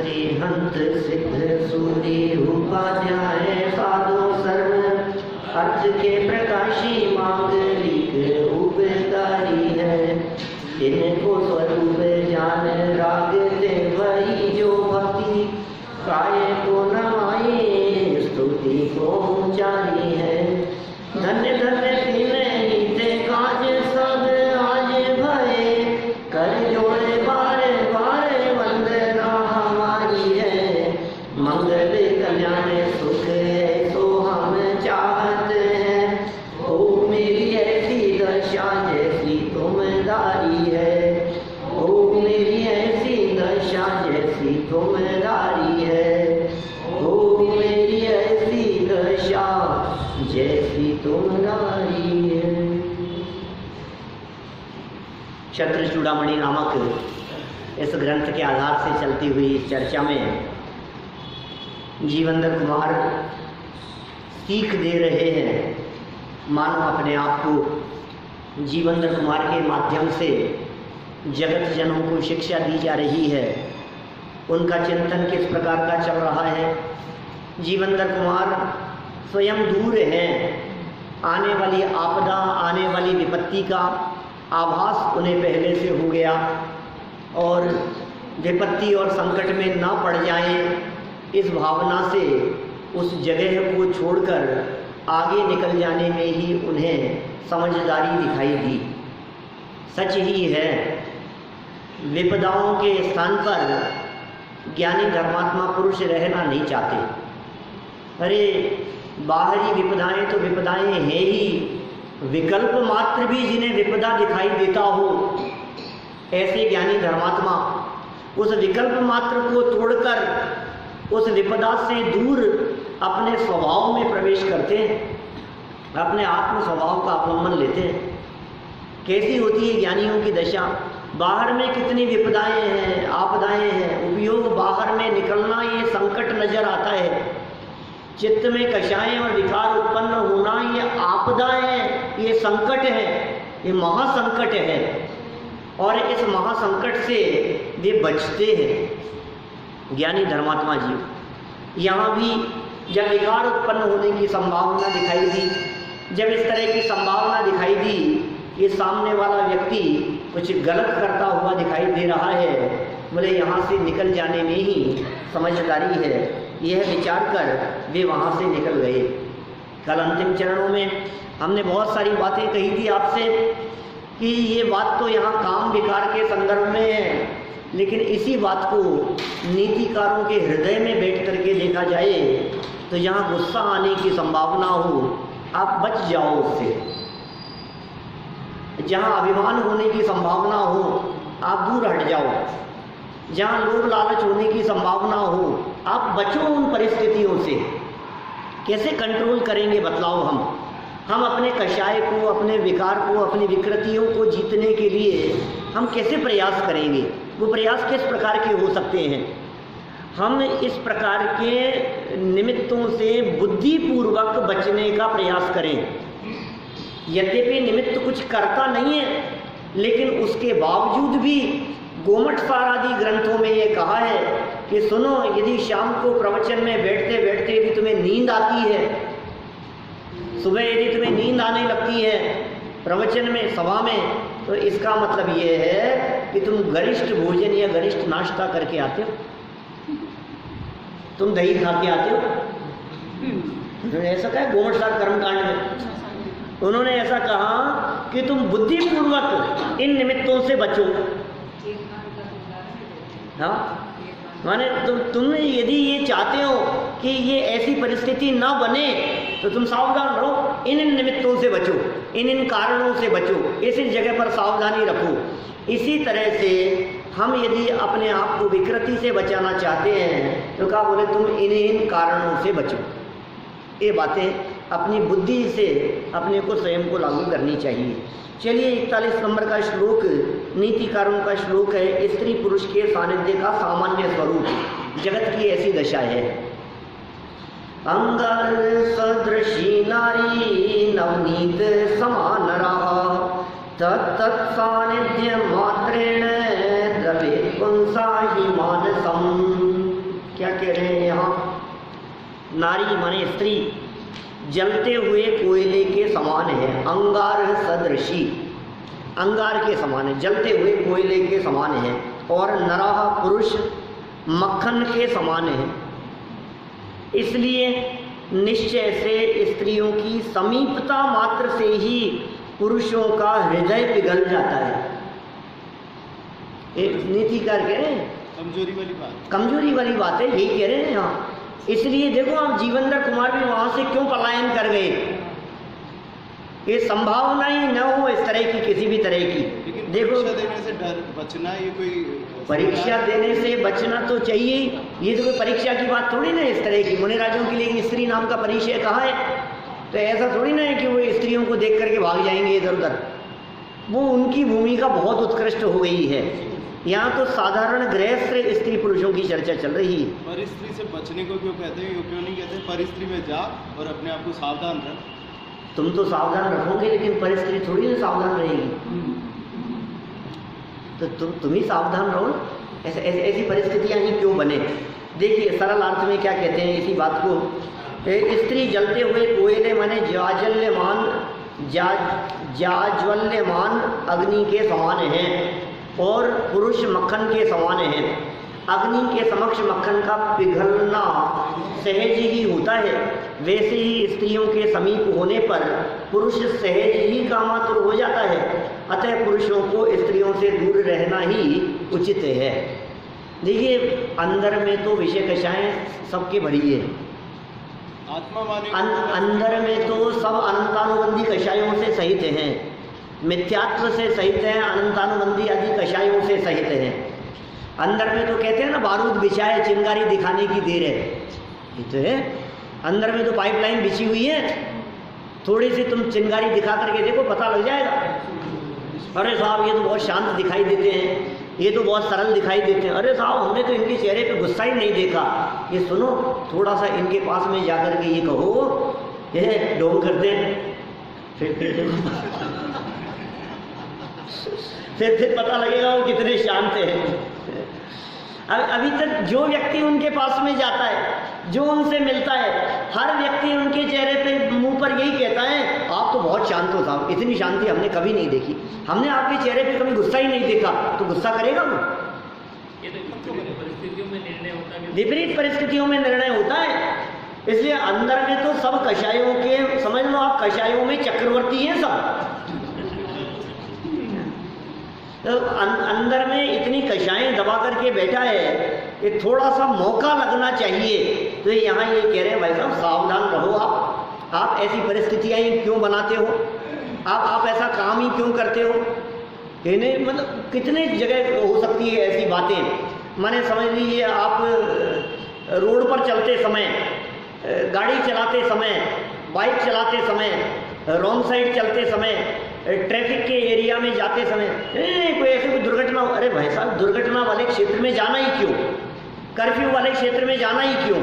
हंत सिद्ध सूरी उपाध्याय साधो सर्व अर्थ के प्रकाशी मांगलिक उपकारी है। इनको स्वरूप जान रागते वही जो भक्ति काय को नमाए स्तुति को ऊंचाई है। धन्य धन्य तीन काज सब आज भये कर जोड़े बारे बारे वंदना हमारी है। मंगल कल्याण सुख ऐसो हम चाहत हैं। ओ मेरी ऐसी दशा जैसी तुमदारी है। ओ मेरी ऐसी दशा जैसी तुमदारी है। ओ मेरी ऐसी दशा जैसी तुमदारी है। क्षत्र चूड़ामणि नामक इस ग्रंथ के आधार से चलती हुई इस चर्चा में जीवंदर कुमार सीख दे रहे हैं। मानो अपने आप को जीवंदर कुमार के माध्यम से जगत जनों को शिक्षा दी जा रही है। उनका चिंतन किस प्रकार का चल रहा है। जीवंदर कुमार स्वयं दूर हैं। आने वाली आपदा, आने वाली विपत्ति का आभास उन्हें पहले से हो गया और विपत्ति और संकट में ना पड़ जाएं, इस भावना से उस जगह को छोड़कर आगे निकल जाने में ही उन्हें समझदारी दिखाई दी। सच ही है, विपदाओं के स्थान पर ज्ञानी धर्मात्मा पुरुष रहना नहीं चाहते। अरे बाहरी विपदाएं तो विपदाएं हैं ही, विकल्प मात्र भी जिन्हें विपदा दिखाई देता हो, ऐसे ज्ञानी धर्मात्मा उस विकल्प मात्र को तोड़कर उस विपदा से दूर अपने स्वभाव में प्रवेश करते हैं, अपने आत्म स्वभाव का अवलंबन लेते हैं। कैसी होती है ज्ञानियों की दशा। बाहर में कितनी विपदाएं हैं, आपदाएं हैं, उपयोग बाहर में निकलना ये संकट नजर आता है। चित्त में कषाएं और विकार उत्पन्न होना ये आपदाएं हैं, ये संकट है, ये महासंकट है। और इस महासंकट से वे बचते हैं ज्ञानी धर्मात्मा जी। यहाँ भी जब विकार उत्पन्न होने की संभावना दिखाई दी, जब इस तरह की संभावना दिखाई दी कि सामने वाला व्यक्ति कुछ गलत करता हुआ दिखाई दे रहा है, बोले यहाँ से निकल जाने में ही समझदारी है, यह विचार कर वे वहाँ से निकल गए। कल अंतिम चरणों में हमने बहुत सारी बातें कही थी आपसे कि ये बात तो यहाँ काम विकार के संदर्भ में है, लेकिन इसी बात को नीतिकारों के हृदय में बैठ करके देखा जाए तो यहाँ गुस्सा आने की संभावना हो, आप बच जाओ उससे। जहाँ अभिमान होने की संभावना हो, आप दूर हट जाओ। जहाँ लोभ लालच होने की संभावना हो, आप बचो उन परिस्थितियों से। कैसे कंट्रोल करेंगे बतलाओ हम अपने कषाय को, अपने विकार को, अपनी विकृतियों को जीतने के लिए हम कैसे प्रयास करेंगे। वो प्रयास किस प्रकार के हो सकते हैं। हम इस प्रकार के निमित्तों से बुद्धिपूर्वक बचने का प्रयास करें। यद्यपि निमित्त कुछ करता नहीं है, लेकिन उसके बावजूद भी गोमठ सार आदि ग्रंथों में ये कहा है कि सुनो, यदि शाम को प्रवचन में बैठते बैठते यदि तुम्हें नींद आती है, सुबह यदि तुम्हें नींद आने लगती है प्रवचन में, सभा में, तो इसका मतलब ये है कि तुम गरिष्ठ भोजन या गरिष्ठ नाश्ता करके आते हो, तुम दही खा के आते हो। ऐसा कहा गोमठ सार कर्मकांड में, उन्होंने ऐसा कहा कि तुम बुद्धिपूर्वक इन निमित्तों से बचो। हाँ, माने तुम यदि ये चाहते हो कि ये ऐसी परिस्थिति ना बने तो तुम सावधान रहो, इन निमित्तों से बचो, इन कारणों से बचो, इस जगह पर सावधानी रखो। इसी तरह से हम यदि अपने आप को विकृति से बचाना चाहते हैं तो कहा, बोले तुम इन कारणों से बचो। ये बातें अपनी बुद्धि से अपने को स्वयं को लागू करनी चाहिए। चलिए 41 नंबर का श्लोक नीतिकारों का श्लोक है। स्त्री पुरुष के सानिध्य का सामान्य स्वरूप, जगत की ऐसी दशा है। अंगार सदृशी नारी नवनीत समान रहा, तत्त सानिध्य मात्रेण द्रवे पुंसा ही मानसम। कह रहे हैं यहाँ, नारी माने स्त्री जलते हुए कोयले के समान है, अंगार सदृशी, अंगार के समान है, जलते हुए कोयले के समान है। और नरः पुरुष मक्खन के समान है। इसलिए निश्चय से स्त्रियों की समीपता मात्र से ही पुरुषों का हृदय पिघल जाता है। एक नीतिकार कह रहे हैं कमजोरी वाली बात है, यही कह रहे हैं यहाँ। इसलिए देखो आप जीवेंद्र कुमार भी वहां से क्यों पलायन कर गए, ये संभावना ही न हो इस तरह की, किसी भी तरह की। देखो परीक्षा देने से डर बचना, ये कोई परीक्षा देने से बचना तो चाहिए, ये तो कोई परीक्षा की बात थोड़ी ना इस तरह की। मुनिराजों के लिए स्त्री नाम का परिचय कहाँ है? तो ऐसा थोड़ी ना है कि वो स्त्रियों को देख करके भाग जाएंगे इधर उधर। वो उनकी भूमिका बहुत उत्कृष्ट हो गई है। यहाँ तो साधारण गृहस्थ स्त्री पुरुषों की चर्चा चल रही है। पर स्त्री से बचने को क्यों कहते हैं, क्यों नहीं कहते पर स्त्री में जा और अपने आप को सावधान रख? तुम तो सावधान रखोगे, लेकिन पर स्त्री थोड़ी ना सावधान रहेगी। तो तुम ही सावधान रहो। ऐसी परिस्थितियाँ ही क्यों बने? देखिए सरल अर्थ में क्या कहते हैं इसी बात को, स्त्री जलते हुए कोयले माने जाज्वल्यमान अग्नि के समान है, और पुरुष मक्खन के समान है। अग्नि के समक्ष मक्खन का पिघलना सहज ही होता है, वैसे ही स्त्रियों के समीप होने पर पुरुष सहज ही कामातुर हो जाता है। अतः पुरुषों को स्त्रियों से दूर रहना ही उचित है। देखिए अंदर में तो विषय कषाएं सबके भरी है, अंदर में तो सब अनंतानुबंधी कषायों से सहित हैं, मिथ्यात्व से सहित हैं, अनंतानुबंधी आदि कषायों से सहित हैं। अंदर में तो कहते हैं ना बारूद बिछाए चिंगारी दिखाने की देर है, ये तो है। अंदर में तो पाइपलाइन बिछी हुई है, थोड़ी सी तुम चिंगारी दिखा करके देखो, पता लग जाएगा। अरे साहब ये तो बहुत शांत दिखाई देते हैं, ये तो बहुत सरल दिखाई देते हैं। अरे साहब हमने तो इनके चेहरे पे गुस्सा ही नहीं देखा। ये सुनो, थोड़ा सा इनके पास में जाकर के ये कहो, ये डोंग कर दे, फिर फिर पता लगेगा वो कितने शांत हैं। अभी तक जो व्यक्ति उनके पास में जाता है, जो उनसे मिलता है, हर व्यक्ति उनके चेहरे पे मुंह पर यही कहता है, आप तो बहुत शांत हो साहब, इतनी शांति हमने कभी नहीं देखी, हमने आपके चेहरे पे कभी गुस्सा ही नहीं देखा। तो गुस्सा करेगा वो? ये तो परिस्थितियों में निर्णय होता है, विपरीत परिस्थितियों में निर्णय होता है। इसलिए अंदर में तो सब कषायों के, समझ लो आप कषायों में चक्रवर्ती हैं सब। तो अंदर में इतनी कषाएं दबा करके बैठा है, ये थोड़ा सा मौका लगना चाहिए। तो यहाँ ये कह रहे हैं भाई साहब सावधान रहो। आप ऐसी परिस्थितियाँ ही क्यों बनाते हो? आप ऐसा काम ही क्यों करते हो? इन्हें मतलब कितने जगह हो सकती है ऐसी बातें। माने समझ लीजिए आप रोड पर चलते समय, गाड़ी चलाते समय, बाइक चलाते समय, रॉन्ग साइड चलते समय, ट्रैफिक के एरिया में जाते समय कोई ऐसी कोई दुर्घटना हो, अरे भाई साहब दुर्घटना वाले क्षेत्र में जाना ही क्यों? कर्फ्यू वाले क्षेत्र में जाना ही क्यों?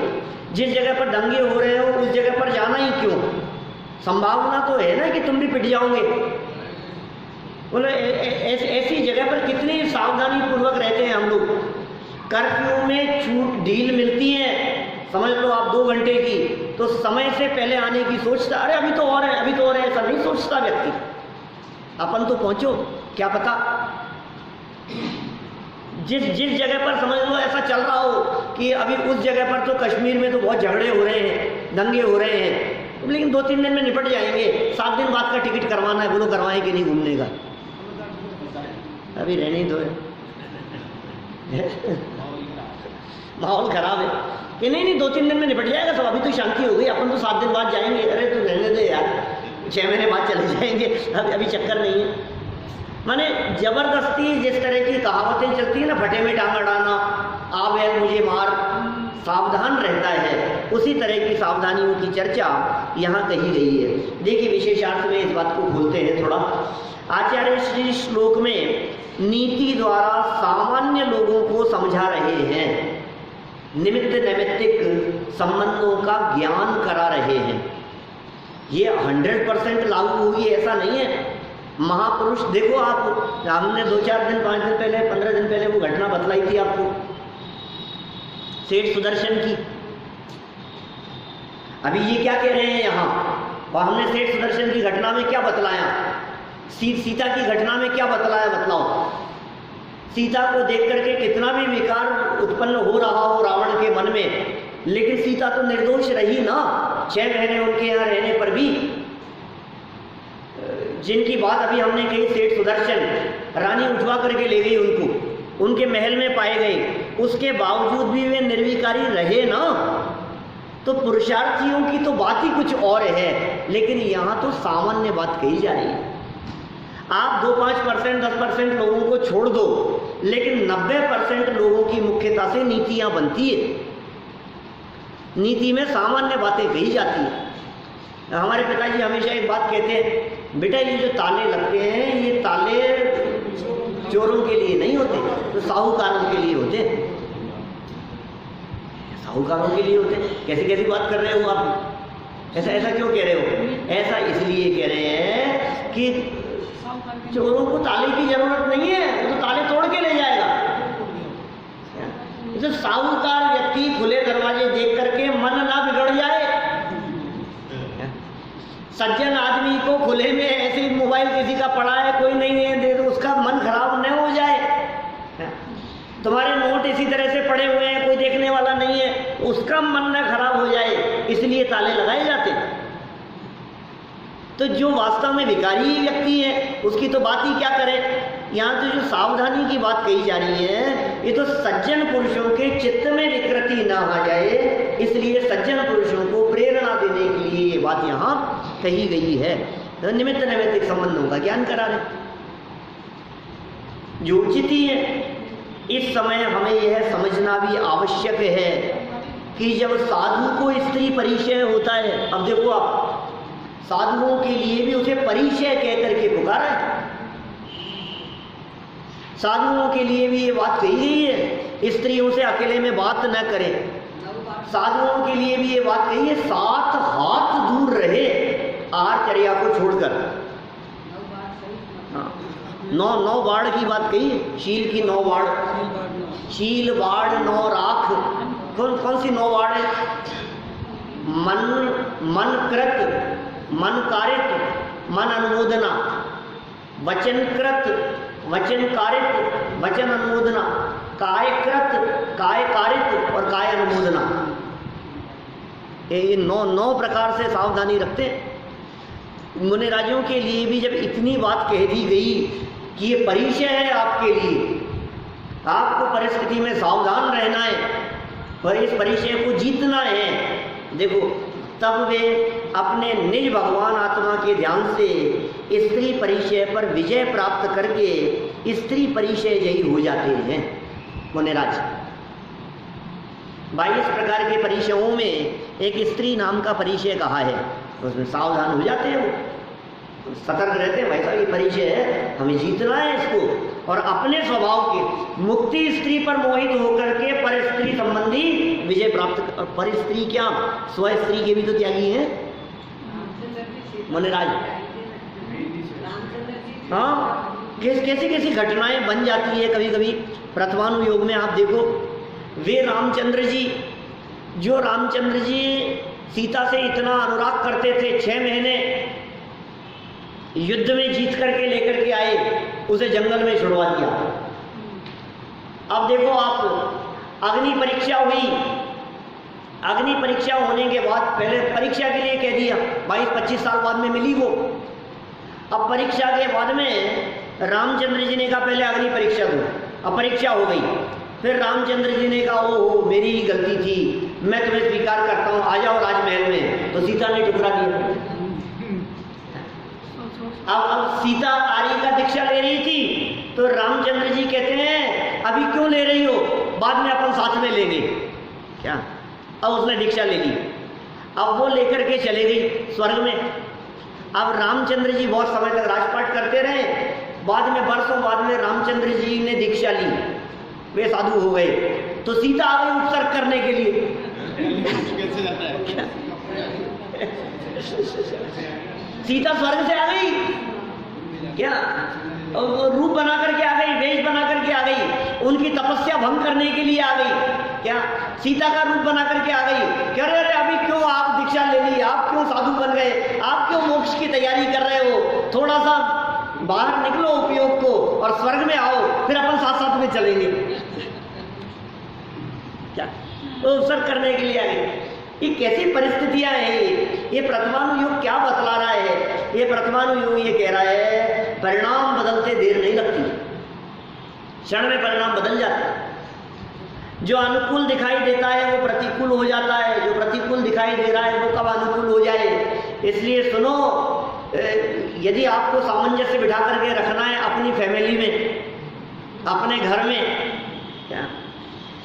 जिस जगह पर दंगे हो रहे हो उस जगह पर जाना ही क्यों? संभावना तो है ना कि तुम भी पिट जाओगे। बोले ऐसी जगह पर कितनी सावधानी पूर्वक रहते हैं हम लोग। कर्फ्यू में छूट ढील मिलती है, समझ लो आप 2 घंटे की, तो समय से पहले आने की सोचता, अरे अभी तो और है, अभी तो और है, ऐसा नहीं सोचता व्यक्ति। अपन तो पहुंचो, क्या पता जिस जगह पर समझ लो ऐसा चल रहा हो कि अभी उस जगह पर तो कश्मीर में तो बहुत झगड़े हो रहे हैं, दंगे हो रहे हैं, लेकिन 2-3 दिन में निपट जाएंगे। 7 दिन बाद का टिकट करवाना है, बोलो करवाएं कि नहीं घूमने का? अभी रहने दो माहौल खराब है कि नहीं 2-3 दिन में निपट जाएगा सब, अभी तो शांति हो गई, अपन तो 7 दिन बाद जाएंगे। अरे तो रहने दे यार, 6 महीने बाद चले जाएंगे, अभी चक्कर नहीं है। माने जबरदस्ती जिस तरह की कहावतें चलती है ना, फटे में टांग अड़ाना, आ बैल मुझे मार, सावधान रहता है, उसी तरह की सावधानियों की चर्चा यहाँ कही गई है। देखिए विशेषार्थ में इस बात को खोलते हैं थोड़ा। आचार्य श्री श्लोक में नीति द्वारा सामान्य लोगों को समझा रहे हैं, निमित्त नैमित्तिक संबंधों का ज्ञान करा रहे हैं। ये 100% लागू होगी ऐसा नहीं है। महापुरुष देखो आप, हमने 2-4 दिन 5 दिन पहले 15 दिन पहले वो घटना बतलाई थी आपको। सेठ सुदर्शन की। अभी ये क्या कह रहे हैं यहाँ, और हमने सेठ सुदर्शन की घटना में क्या बतलाया, सीता की घटना में क्या बतलाया, बतलाओ। सीता को देख करके कितना भी विकार उत्पन्न हो रहा हो रावण के मन में, लेकिन सीता तो निर्दोष रही ना 6 महीने उनके यहाँ रहने पर भी। जिनकी बात अभी हमने कही, सेठ सुदर्शन, रानी उठवा करके ले गई उनको, उनके महल में पाए गए, उसके बावजूद भी वे निर्विकारी रहे ना। तो पुरुषार्थियों की तो बात ही कुछ और है, लेकिन यहाँ तो सामान्य बात कही जा रही है। आप 2-5%, 10% लोगों को छोड़ दो, लेकिन 90% लोगों की मुख्यता से नीतियाँ बनती है। नीति में सामान्य बातें कही जाती है। हमारे पिताजी हमेशा एक बात कहते हैं, बेटा ये जो ताले लगते हैं, ये ताले चोरों के लिए नहीं होते, तो साहूकारों के लिए होते हैं। साहूकारों के लिए होते हैं। कैसी कैसी बात कर रहे हो आप, ऐसा क्यों कह रहे हो? ऐसा इसलिए कह रहे हैं कि चोरों को ताले की जरूरत नहीं है, वो तो ताले तोड़ के ले जाएगा। तो साहूकार व्यक्ति खुले दरवाजे देख करके मन ना बिगड़ जाए। सज्जन आदमी को खुले में ऐसे मोबाइल किसी का पड़ा है, कोई नहीं है, दे दो, उसका मन खराब न हो जाए। तुम्हारे नोट इसी तरह से पड़े हुए हैं, कोई देखने वाला नहीं है, उसका मन न खराब हो जाए, इसलिए ताले लगाए जाते हैं। तो जो वास्तव में विकारी व्यक्ति है, उसकी तो बात ही क्या करें। यहाँ तो जो सावधानी की बात कही जा रही है, ये तो सज्जन पुरुषों के चित्त में विकृति ना आ जाए, इसलिए सज्जन पुरुषों को प्रेरणा देने के लिए ये बात यहाँ कही गई है। तो निमित्त नैमित्तिक संबंधों का ज्ञान करा रहे, जो उचित ही है। इस समय हमें यह समझना भी आवश्यक है कि जब साधु को स्त्री परिचय होता है, अब देखो आप, साधुओं के लिए भी उसे परिचय कह करके पुकारा है। साधुओं के लिए भी ये बात कही गई है, स्त्रियों से अकेले में बात न करें। साधुओं के लिए भी ये बात कही है, 7 हाथ दूर रहे आहारचर्या को छोड़कर। 9 बाड़ की बात कही है, शील की 9 बाड़, शील बाड़ 9 राख। कौन सी 9 बाड़ है? मन कृत, मन कारित, मन अनुमोदना, वचन कृत, वचन कारित, वचन अनुमोदना, काय कृत, काय कारित और काय अनुमोदना। ये 9 प्रकार से सावधानी रखते हैं। मुनिराजों के लिए भी जब इतनी बात कह दी गई कि ये परिचय है आपके लिए, आपको परिस्थिति में सावधान रहना है और इस परिचय को जीतना है, देखो तब वे अपने निज भगवान आत्मा के ध्यान से स्त्री परिचय पर विजय प्राप्त करके स्त्री परिचय जयी हो जाते हैं। मुनिराज 22 प्रकार के परिचयों में एक स्त्री नाम का परिचय कहा है, उसमें सावधान हो जाते हैं, वो सतर्क रहते हैं, भाई साहब ये परिचय है, हमें जीतना है इसको। और अपने स्वभाव के मुक्ति स्त्री पर मोहित होकर के पर स्त्री संबंधी विजय प्राप्त। पर स्त्री क्या, स्व स्त्री के भी तो त्यागी हैं मुनिराज। हाँ, कैसी कैसी घटनाएं बन जाती है कभी कभी प्रथमानुयोग में। आप देखो, वे रामचंद्र जी, जो रामचंद्र जी सीता से इतना अनुराग करते थे, 6 महीने युद्ध में जीत करके लेकर के आए, उसे जंगल में छुड़वा दिया। अब देखो आप, अग्नि परीक्षा हुई, अग्नि परीक्षा होने के बाद पहले परीक्षा के लिए कह दिया, 22-25 साल बाद में मिली वो। अब परीक्षा के बाद में रामचंद्र जी ने कहा पहले अग्नि परीक्षा दो। अब परीक्षा हो गई, फिर रामचंद्र जी ने कहा ओहो मेरी ही गलती थी, मैं तुम्हें स्वीकार करता हूँ, आ जाओ राजमहल में। तो सीता ने ठुकरा दिया। अब सीता आर्य का दीक्षा ले रही थी, तो रामचंद्र जी कहते हैं अभी क्यों ले रही हो, बाद में अपन साथ में लेंगे क्या। अब उसने दीक्षा ले ली, अब वो लेकर के चले गई स्वर्ग में। अब रामचंद्र जी बहुत समय तक राजपाट करते रहे, बाद में वर्षों बाद में रामचंद्र जी ने दीक्षा ली, वे साधु हो गए। तो सीता आ गई उपसर्ग करने के लिए। सीता स्वर्ग से आ गई क्या, रूप बना करके आ गई, वेश बना करके आ गई, उनकी तपस्या भंग करने के लिए आ गई। क्या सीता का रूप बना करके आ गई, कह रहे अभी क्यों आप दीक्षा ले ली, आप क्यों साधु बन गए, आप क्यों मोक्ष की तैयारी कर रहे हो, थोड़ा सा बाहर निकलो उपयोग को और स्वर्ग में आओ, फिर अपन साथ साथ में चलेंगे। क्या वो अवसर करने के लिए आ गई। ये कैसी परिस्थितियां हैं, ये प्रथमानुयोग क्या बतला रहा है, ये प्रथमानुयोग ये कह रहा है परिणाम बदलते देर नहीं लगती, क्षण में परिणाम बदल जाते हैं। जो अनुकूल दिखाई देता है वो प्रतिकूल हो जाता है, जो प्रतिकूल दिखाई दे रहा है वो कब अनुकूल हो जाए। इसलिए सुनो, यदि आपको सामंजस्य बिठा करके रखना है अपनी फैमिली में, अपने घर में, क्या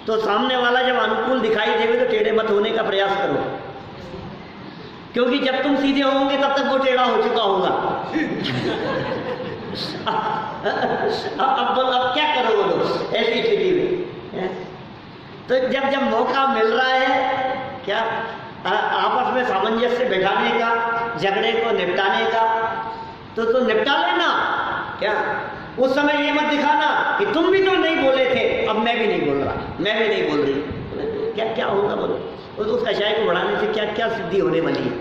तो सामने वाला जब अनुकूल दिखाई देवे तो टेढ़े मत होने का प्रयास करो, क्योंकि जब तुम सीधे होंगे तब तक वो टेढ़ा हो चुका होगा। अब क्या करो बोलो ऐसी स्थिति में। तो जब जब मौका मिल रहा है क्या आपस में सामंजस्य बैठाने का, झगड़े को निपटाने का, तो निपटा लेना। क्या उस समय ये मत दिखाना कि तुम भी तो नहीं बोले थे, अब मैं भी नहीं बोल रहा, मैं भी नहीं बोल रही। क्या क्या होगा बोलो, उस कषाय को बढ़ाने से क्या क्या सिद्धि होने वाली है।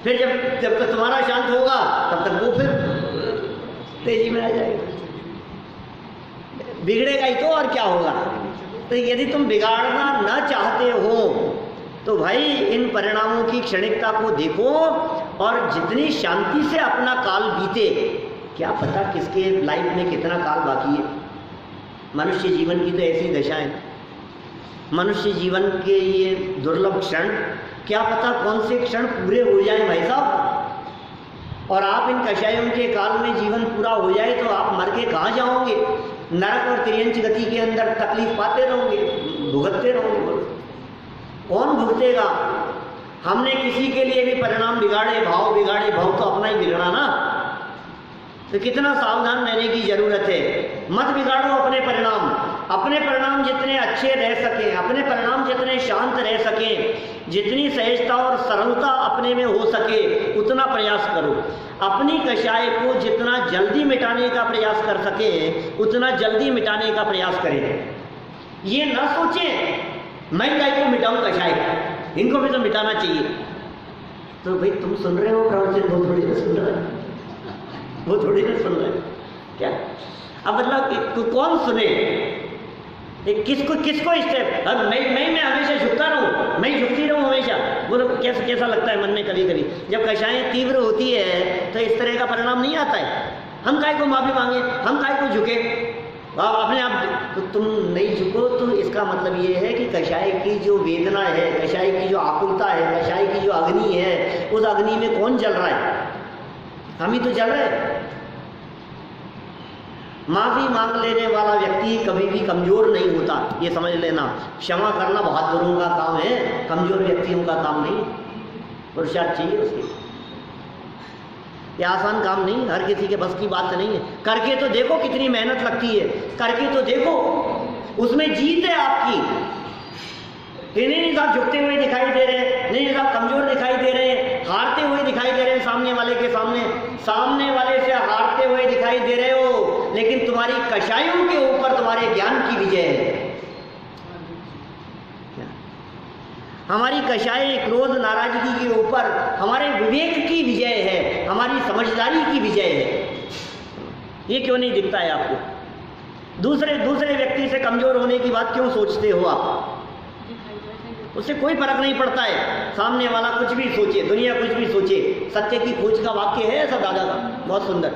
फिर जब तक तुम्हारा शांत होगा तब तक वो फिर तेजी में आ जाएगा, बिगड़ेगा ही तो और क्या होगा। तो यदि तुम बिगाड़ना ना चाहते हो तो भाई इन परिणामों की क्षणिकता को देखो और जितनी शांति से अपना काल बीते, क्या पता किसके लाइफ में कितना काल बाकी है। मनुष्य जीवन की तो ऐसी दशा है, मनुष्य जीवन के ये दुर्लभ क्षण, क्या पता कौन से क्षण पूरे हो जाए भाई साहब। और आप इन कषायों के काल में जीवन पूरा हो जाए तो आप मर के कहाँ जाओगे, नरक और तिर्यंच गति के अंदर तकलीफ पाते रहोगे, भुगतते रहोगे। कौन भुगतेगा। हमने किसी के लिए भी परिणाम बिगाड़े, भाव बिगाड़े, भाव तो अपना ही बिगड़ा ना। तो कितना सावधान रहने की जरूरत है। मत बिगाड़ो अपने परिणाम, अपने परिणाम जितने अच्छे रह सकें, अपने परिणाम जितने शांत रह सकें, जितनी सहजता और सरलता अपने में हो सके उतना प्रयास करो। अपनी कषाय को जितना जल्दी मिटाने का प्रयास कर सके उतना जल्दी मिटाने का प्रयास करें। ये ना सोचें मैं गाय को मिटाऊं कषाय, इनको भी तो मिटाना चाहिए। तो भाई तुम सुन रहे हो प्रवचन, वो थोड़ी ना सुन रहे हैं, वो थोड़ी ना सुन रहे हैं। क्या अब मतलब कौन सुने, किसको स्टेप। अब मैं हमेशा झुकता रहूं, मैं झुकती रहूं हमेशा, वो तो कैसा लगता है मन में कभी कभी। जब कषायें तीव्र होती है तो इस तरह का परिणाम नहीं आता है। हम काय को माफी मांगे, हम काय को झुके, आप अपने आप तो तुम नहीं झुको। तो इसका मतलब ये है कि कषाय की जो वेदना है, कषाय की जो आकुलता है, कषाय की जो अग्नि है, उस अग्नि में कौन जल रहा है, हम ही तो जल रहे हैं। माफी मांग लेने वाला व्यक्ति कभी भी कमजोर नहीं होता, ये समझ लेना। क्षमा करना बहादुरों का काम है, कमजोर व्यक्तियों का काम नहीं। पुरुषार्थ चाहिए उसके, ये आसान काम नहीं, हर किसी के बस की बात नहीं है। करके तो देखो कितनी मेहनत लगती है, करके तो देखो, उसमें जीत है आपकी। नहीं साहब झुकते हुए दिखाई दे रहे हैं, नहीं साहब कमजोर दिखाई दे रहे हैं, हारते हुए दिखाई दे रहे हैं सामने वाले के सामने वाले से हारते हुए दिखाई दे रहे हो, लेकिन तुम्हारी कषायों के ऊपर तुम्हारे ज्ञान की विजय है। हमारी कषाय क्रोध नाराजगी के ऊपर हमारे विवेक की विजय है, हमारी समझदारी की विजय है। ये क्यों नहीं दिखता है आपको। दूसरे व्यक्ति से कमजोर होने की बात क्यों सोचते हो आप, उससे कोई फर्क नहीं पड़ता है। सामने वाला कुछ भी सोचे, दुनिया कुछ भी सोचे, सत्य की खोज का वाक्य है ऐसा दादा का, बहुत सुंदर।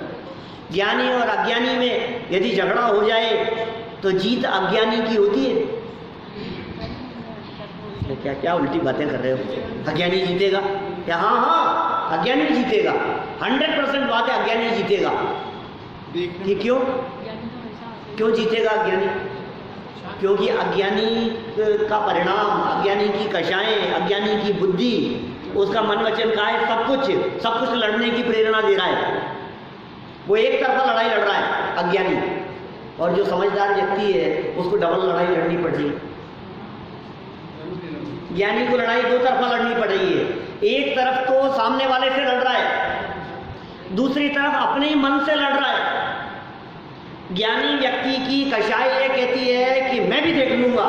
ज्ञानी और अज्ञानी में यदि झगड़ा हो जाए तो जीत अज्ञानी की होती है। क्या क्या उल्टी बातें कर रहे हो, अज्ञानी जीतेगा क्या? हाँ अज्ञानी जीतेगा, 100% बात है, अज्ञानी जीतेगा। कि क्यों जीतेगा अज्ञानी? क्योंकि अज्ञानी का परिणाम, अज्ञानी की कषाएं, अज्ञानी की बुद्धि, उसका मन वचन का है, सब कुछ लड़ने की प्रेरणा दे रहा है। वो एक तरफा लड़ाई लड़ रहा है अज्ञानी, और जो समझदार व्यक्ति है उसको डबल लड़ाई लड़नी पड़ रही है। ज्ञानी को लड़ाई दो तरफा लड़नी पड़ रही है। एक तरफ तो सामने वाले से लड़ रहा है, दूसरी तरफ अपने ही मन से लड़ रहा है। ज्ञानी व्यक्ति की कषाय ये कहती है कि मैं भी देख लूंगा,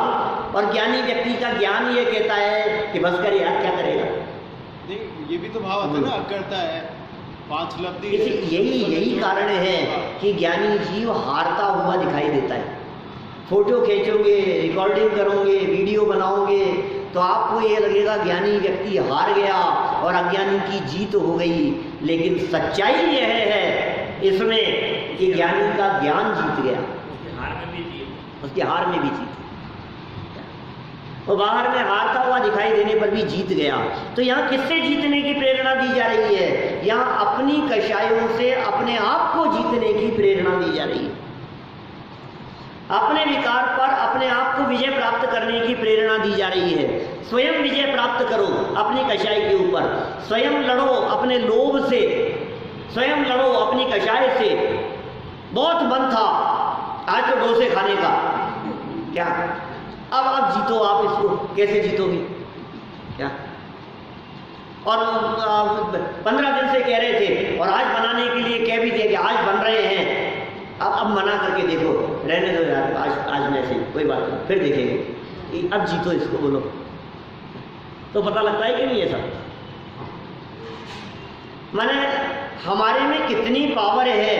और ज्ञानी व्यक्ति का ज्ञान ये कहता है कि बस कर यार, क्या करेगा। नहीं, ये भी तो भाव आता है ना, करता है 5 लब्धि। यही कारण है कि ज्ञानी जीव हारता हुआ दिखाई देता है। फोटो खींचोगे, रिकॉर्डिंग करोगे, वीडियो बनाओगे तो आपको ये लगेगा ज्ञानी व्यक्ति हार गया और अज्ञानी की जीत हो गई, लेकिन सच्चाई यह है इसमें कि ज्ञानी का ज्ञान जीत गया, उसकी हार में भी जीत, वो बाहर में हारता हुआ दिखाई देने पर भी जीत गया। तो यहाँ किससे जीतने की प्रेरणा दी जा रही है? यहाँ अपनी कषायों से अपने आप को जीतने की प्रेरणा दी जा रही है। अपने विकार पर अपने आप को विजय प्राप्त करने की प्रेरणा दी जा रही है। स्वयं विजय प्राप्त करो अपनी कषाय के ऊपर, स्वयं लड़ो अपने लोभ से, स्वयं लड़ो अपनी कषाय से। बहुत मन था आज तो डोसे खाने का, क्या अब आप जीतो, आप इसको कैसे जीतोगे क्या? और 15 दिन से कह रहे थे और आज बनाने के लिए कह भी दिया कि आज बन रहे हैं, अब मना करके देखो, रहने दो यार, आज में ऐसे कोई बात नहीं, फिर देखेंगे, अब जीतो इसको, बोलो। तो पता लगता है कि नहीं ऐसा? माने हमारे में कितनी पावर है,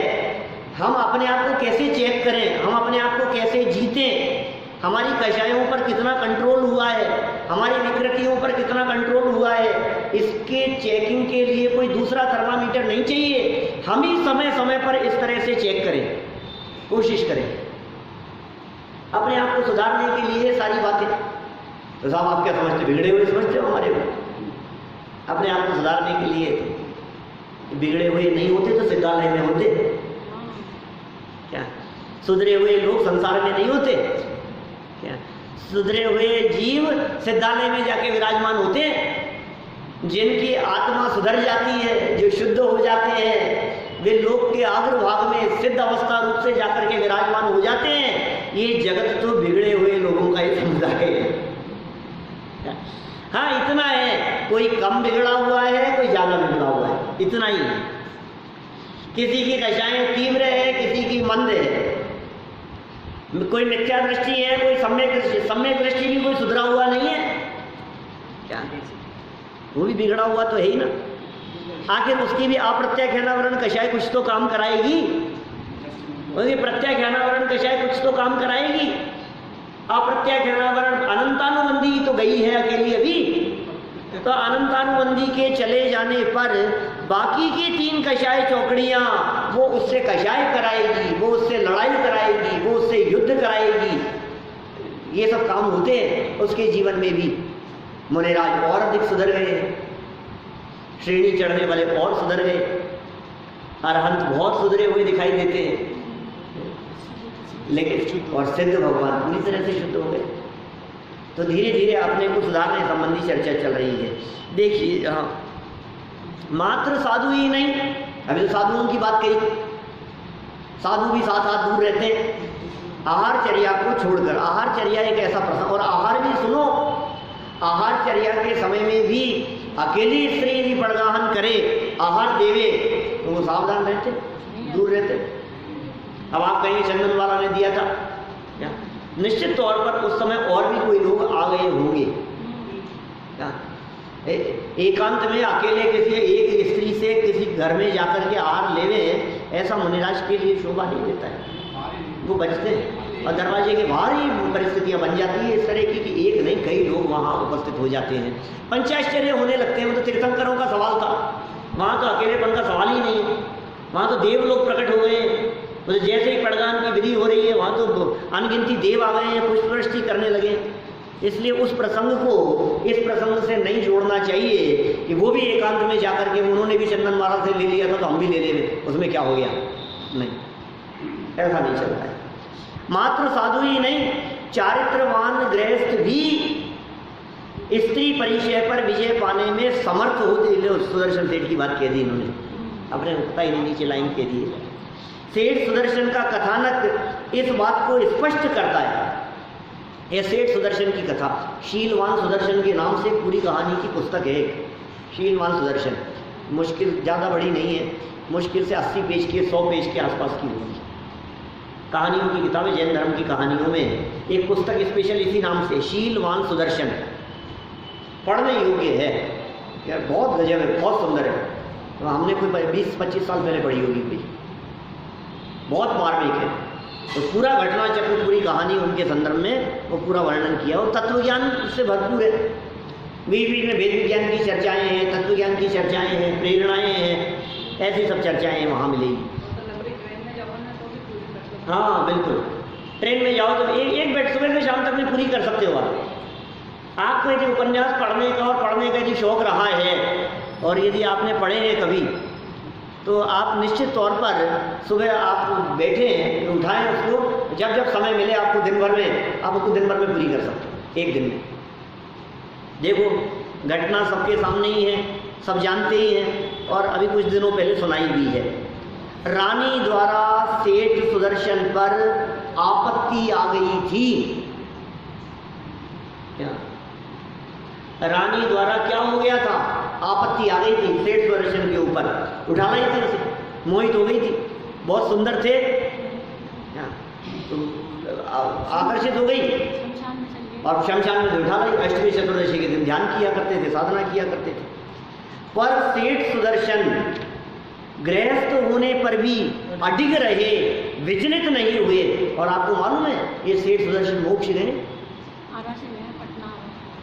हम अपने आप को कैसे चेक करें, हम अपने आप को कैसे जीतें, हमारी कषायों पर कितना कंट्रोल हुआ है, हमारी विकृतियों पर कितना कंट्रोल हुआ है, इसके चेकिंग के लिए कोई दूसरा थर्मामीटर नहीं चाहिए। हम ही समय समय पर इस तरह से चेक करें, कोशिश करें अपने आप को सुधारने के लिए सारी बातें। तो साहब आप क्या समझते, बिगड़े हुए समझते हो हमारे को? अपने आप को सुधारने के लिए बिगड़े हुए नहीं होते तो सिद्धालय में होते क्या? सुधरे हुए लोग संसार में नहीं होते क्या? सुधरे हुए जीव सिद्धालय में जाके विराजमान होते हैं। जिनकी आत्मा सुधर जाती है, जो शुद्ध हो जाते हैं, वे लोक के अग्रभाग में सिद्ध अवस्था रूप से जाकर के विराजमान हो जाते हैं। ये जगत तो बिगड़े हुए लोगों का ही समुदाय है। हाँ इतना है, कोई कम बिगड़ा हुआ है, कोई ज्यादा बिगड़ा हुआ है, इतना ही है। किसी की कषाएं तीव्र है, किसी की मंद है, कोई मिथ्या दृष्टि है, कोई सम्यक दृष्टि। सम्यक दृष्टि भी कोई सुधरा हुआ नहीं है क्या? वो भी बिगड़ा हुआ तो है ही ना। आखिर उसकी भी अप्रत्याख्यानावरण कषाय कुछ तो काम कराएगी, उसकी प्रत्याख्यानावरण कषाय कुछ तो काम कराएगी। अप्रत्याख्यानावरण अनंतानुबंधी तो गई है अकेली अभी, तो अनंतानुबंधी के चले जाने पर बाकी की 3 कषाय चौकड़ियां वो उससे कषाय कराएगी, वो उससे लड़ाई कराएगी, वो उससे युद्ध कराएगी। ये सब काम होते हैं उसके जीवन में भी। मुनिराज और अधिक सुधर गए हैं, श्रेणी चढ़ने वाले और सुधर गए, अरहंत बहुत सुधरे हुए दिखाई देते हैं, लेकिन और सिद्ध भगवान पूरी तरह से शुद्ध हो गए। तो धीरे धीरे अपने को सुधारने संबंधी चर्चा चल रही है। देखिए हाँ, मात्र साधु ही नहीं, अभी तो साधुओं की बात कही, साधु भी साथ साथ दूर रहते हैं आहारचर्या को छोड़कर। आहारचर्या एक ऐसा प्रसंग, और आहार भी सुनो, आहारचर्या के समय में भी अकेली स्त्री यदि पड़गाहन करे, आहार देवे, तो वो सावधान रहते, दूर रहते। अब आप कहेंगे चंदन वाला ने दिया था क्या? निश्चित तौर पर उस समय और भी कोई लोग आ गए होंगे क्या? एकांत में अकेले किसी एक स्त्री से किसी घर में जाकर के आहार लेवे, ऐसा मुनिराज के लिए शोभा नहीं देता है। वो बचते हैं और दरवाजे के बाहर ही परिस्थितियां बन जाती है इस तरह की कि एक नहीं कई लोग वहाँ उपस्थित हो जाते हैं। पंचाश्चर्य होने लगते हैं। वो तो तीर्थंकरों का सवाल था, वहाँ तो अकेलेपन का सवाल ही नहीं है, वहाँ तो देव लोग प्रकट हो गए। तो जैसे ही पड़गान की विधि हो रही है वहाँ तो अनगिनती देव आ गए हैं, पुष्पवृष्टि करने लगे। इसलिए उस प्रसंग को इस प्रसंग से नहीं जोड़ना चाहिए कि वो भी एकांत में जाकर के उन्होंने भी चंदनमाला से ले लिया था तो हम भी ले लेंगे, उसमें क्या हो गया। नहीं, ऐसा नहीं चलता है। मात्र साधु ही नहीं, चारित्रवान गृहस्थ भी स्त्री परिचय पर विजय पाने में समर्थ होते। सुदर्शन सेठ की बात कह दी इन्होंने, अपने पता ही नहीं नीचे लाइन कह दी। सेठ सुदर्शन का कथानक इस बात को स्पष्ट करता है। यह सेठ सुदर्शन की कथा, शीलवान सुदर्शन के नाम से पूरी कहानी की पुस्तक है। शीलवान सुदर्शन मुश्किल ज़्यादा बड़ी नहीं है, मुश्किल से 80 पेज के 100 पेज के आसपास की होगी। कहानियों की किताबें, जैन धर्म की कहानियों में एक पुस्तक स्पेशल इसी नाम से, शीलवान सुदर्शन, पढ़ने योग्य है यार, बहुत गजब है, बहुत सुंदर है। तो हमने कोई 20-25 साल पहले पढ़ी होगी कोई, बहुत मार्मिक है। तो पूरा घटना चक्र, पूरी कहानी उनके संदर्भ में वो पूरा वर्णन किया, और तत्व ज्ञान उससे भरपूर है। बीच बीच में वेद विज्ञान की चर्चाएं हैं, तत्व ज्ञान की चर्चाएं हैं, प्रेरणाएं हैं, ऐसी सब चर्चाएं वहाँ मिलेगी। हाँ बिल्कुल, ट्रेन में जाओ तो एक बैठ सुबह से शाम तक भी पूरी कर सकते हो आपको यदि उपन्यास पढ़ने का और पढ़ने का यदि शौक रहा है, और यदि आपने पढ़े हैं कभी, तो आप निश्चित तौर पर सुबह आप बैठें, उठाएं उसको, जब जब समय मिले आपको दिन भर में, आप उसको दिन भर में पूरी कर सकते हो, एक दिन में। देखो घटना सबके सामने ही है, सब जानते ही हैं, और अभी कुछ दिनों पहले सुनाई भी है। रानी द्वारा सेठ सुदर्शन पर आपत्ति आ गई थी। क्या रानी द्वारा क्या हो गया था? आपत्ति आ गई थी सेठ सुदर्शन के ऊपर, उठा लाई थी उसे, मोहित हो गई थी, बहुत सुंदर थे, तो आकर्षित हो गई और शमशान में उठा लाई। अष्टमी चतुर्दशी के दिन ध्यान किया करते थे, साधना किया करते थे। पर सेठ सुदर्शन गृहस्थ होने पर भी अडिग रहे, विचलित नहीं हुए। और आपको मालूम है ये सेठ सुदर्शन मोक्ष गए,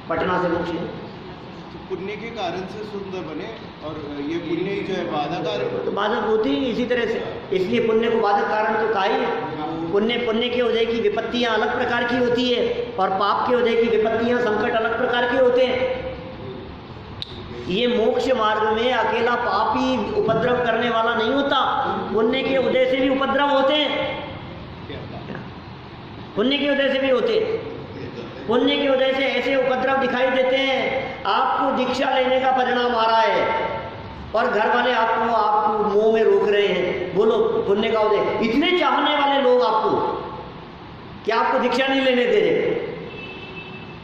पटना से मोक्ष गए। पुण्य के कारण से सुंदर बने, और ये पुण्य जो है बाधक कारण, तो बाधक होती ही इसी तरह से, इसलिए पुण्य को बाधक कारण तो कहा ही। पुण्य के उदय की विपत्तियां अलग प्रकार की होती है, और पाप के उदय की विपत्तियां, संकट अलग प्रकार के होते हैं। ये मोक्ष मार्ग में अकेला पाप ही उपद्रव करने वाला नहीं होता, पुण्य के उदय से भी उपद्रव होते हैं, पुण्य के उदय से भी होते हैं। पुण्य के उदय से ऐसे उपद्रव दिखाई देते हैं, आपको दीक्षा लेने का परिणाम आ रहा है और घर वाले आपको मुंह में रोक रहे हैं, बोलो पुण्य का उदय, इतने चाहने वाले लोग आपको कि आपको दीक्षा नहीं लेने दे रहे।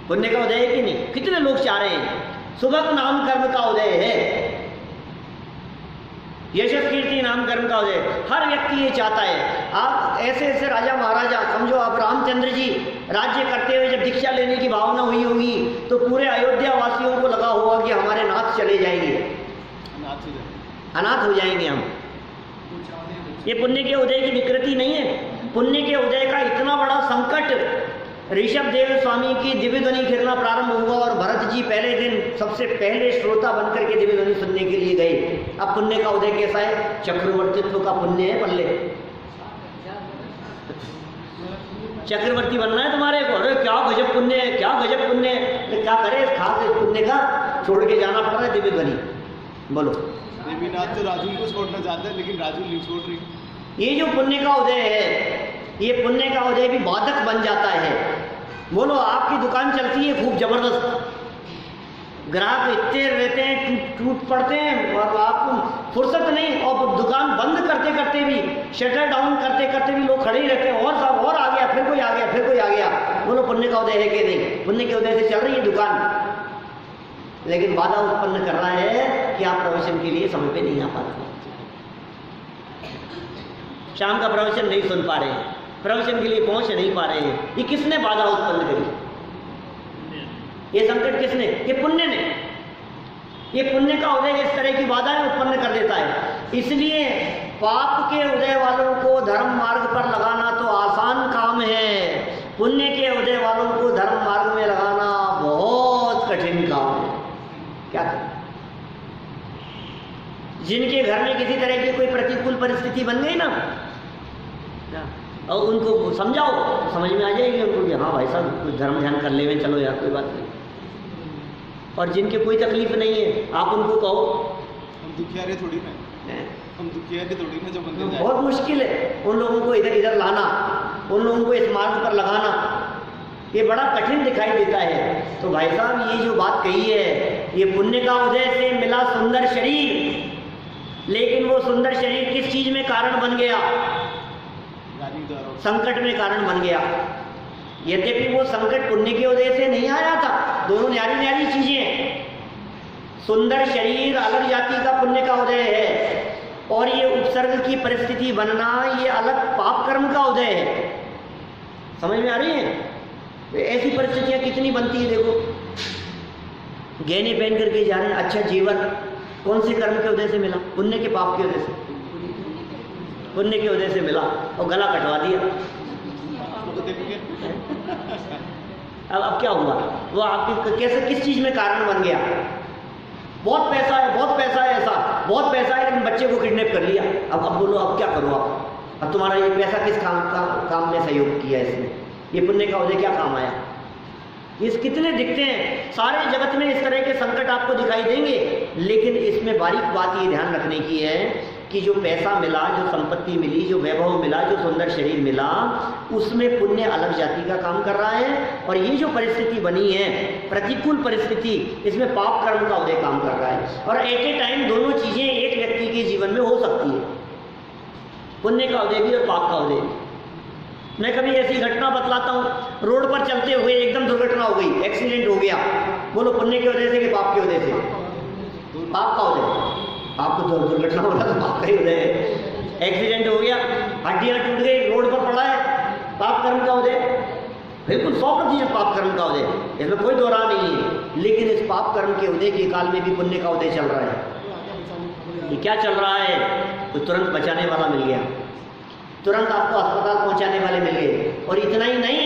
पुण्य का उदय है कि नहीं? कितने लोग चाह रहे हैं, सुबह नाम कर्म का उदय है, यशस कीर्ति नाम कर्म का उदय, हर व्यक्ति ये चाहता है। आप ऐसे ऐसे राजा महाराजा, समझो आप रामचंद्र जी राज्य करते हुए जब दीक्षा लेने की भावना हुई होगी, तो पूरे अयोध्या वासियों को लगा होगा कि हमारे नाथ चले जाएंगे, अनाथ हो जाएंगे हम। ये पुण्य के उदय की विकृति नहीं है। पुण्य के उदय का इतना बड़ा संकट, ऋषभ देव स्वामी की दिव्य ध्वनि फिरना प्रारंभ हुआ और भरत जी पहले दिन सबसे पहले श्रोता बनकर के दिव्य ध्वनि सुनने के लिए गए। अब पुण्य का उदय कैसा है? चक्रवर्तित्व का पुण्य है पल्ले, चक्रवर्ती बनना है तुम्हारे को। अरे क्या गजब पुण्य है, क्या गजब पुण्य है, क्या करे खास पुण्य का छोड़ के जाना पड़ रहा है दिव्य ध्वनि। बोलो, देवीनाथ तो राजू को छोड़ना चाहते हैं, लेकिन राजू नहीं छोड़ रही। ये जो पुण्य का उदय है, ये पुण्य का उदय भी बाधक बन जाता है। बोलो आपकी दुकान चलती है खूब जबरदस्त, ग्राहक इतने रहते हैं, टूट पड़ते हैं, और आपको फुर्सत नहीं, और दुकान बंद करते करते भी, शटर डाउन करते करते भी लोग खड़े ही रहते हैं, और सब और आ गया, फिर कोई आ गया, फिर कोई आ गया। बोलो पुण्य का उदय है कि नहीं? पुण्य के उदय से चल रही है दुकान, लेकिन बाधा उत्पन्न कर रहा है कि आप प्रवचन के लिए समय पे नहीं आ पाते, शाम का प्रवचन नहीं सुन पा रहे हैं, प्रवचन के लिए पहुंच नहीं पा रहे हैं। ये किसने बाधा उत्पन्न करी? ये संकट किसने? ये पुण्य ने। ये पुण्य का उदय इस तरह की बाधाएं उत्पन्न कर देता है। इसलिए पाप के उदय वालों को धर्म मार्ग पर लगाना तो आसान काम है, पुण्य के उदय वालों को धर्म मार्ग में लगाना बहुत कठिन काम है। क्या करें? जिनके घर में किसी तरह की कोई प्रतिकूल परिस्थिति बन गई ना, और उनको समझाओ, समझ में आ जाएगी उनको कि हाँ भाई साहब कुछ धर्म ध्यान कर ले, चलो यार कोई बात नहीं। और जिनके कोई तकलीफ नहीं है, आप उनको कहो हम दुखियारे थोड़ी ना, हम दुखियारे थोड़ी ना जो बंदे जाए। बहुत मुश्किल है उन लोगों को इधर इधर लाना, उन लोगों को इस मार्ग पर लगाना, ये बड़ा कठिन दिखाई देता है। तो भाई साहब ये जो बात कही है, ये पुण्य का उदय से मिला सुंदर शरीर, लेकिन वो सुंदर शरीर किस चीज में कारण बन गया? संकट में कारण बन गया। यद्यपि वो संकट पुण्य के उदय से नहीं आया था, दोनों न्यारी न्यारी चीजें। सुंदर शरीर अलग जाति का पुण्य का उदय है, और ये उपसर्ग की परिस्थिति बनना ये अलग पाप कर्म का उदय है। समझ में आ रही है? ऐसी परिस्थितियां कितनी बनती है। देखो, गहने पहन करके जा रहे हैं, अच्छा जेवर, कौन से कर्म के उदय से मिला? पुण्य के पाप के उदय से, पुण्य के उदय से मिला, और गला कटवा दिया। अब क्या हुआ? वो आपकी कैसे, किस चीज में कारण बन गया? बहुत पैसा है, बहुत पैसा है, ऐसा बहुत पैसा है, लेकिन बच्चे को किडनैप कर लिया। अब बोलो, अब क्या करो आप? अब तुम्हारा ये पैसा किस काम में सहयोग किया इसने? ये पुण्य का उदय क्या काम आया? ये कितने दिखते हैं सारे जगत में, इस तरह के संकट आपको दिखाई देंगे। लेकिन इसमें बारीक बात ये ध्यान रखने की है कि जो पैसा मिला, जो संपत्ति मिली, जो वैभव मिला, जो सुंदर शरीर मिला, उसमें पुण्य अलग जाति का काम कर रहा है। और ये जो परिस्थिति बनी है, प्रतिकूल परिस्थिति, इसमें पाप कर्म का उदय काम कर रहा है। और एट ए टाइम दोनों चीजें एक व्यक्ति के जीवन में हो सकती है, पुण्य का उदय भी और पाप का उदय भी। मैं कभी ऐसी घटना बतलाता हूँ, रोड पर चलते हुए एकदम दुर्घटना हो गई, एक्सीडेंट हो गया। बोलो पुण्य के वजह से कि पाप के वजह से? पाप का उदय। आपको तो दुर्घटना हो रहा तो पाप का ही उदय है। एक्सीडेंट हो गया, हड्डियां टूट गई, रोड पर पड़ा है, पाप कर्म का उदय। बिल्कुल 100% पाप कर्म का उदय, इसमें कोई दो राह नहीं है। लेकिन इस पाप कर्म के उदय के काल में भी पुण्य का उदय चल रहा है। ये क्या चल रहा है? तो तुरंत बचाने वाला मिल गया, तुरंत आपको अस्पताल पहुंचाने वाले मिल गए। और इतना ही नहीं,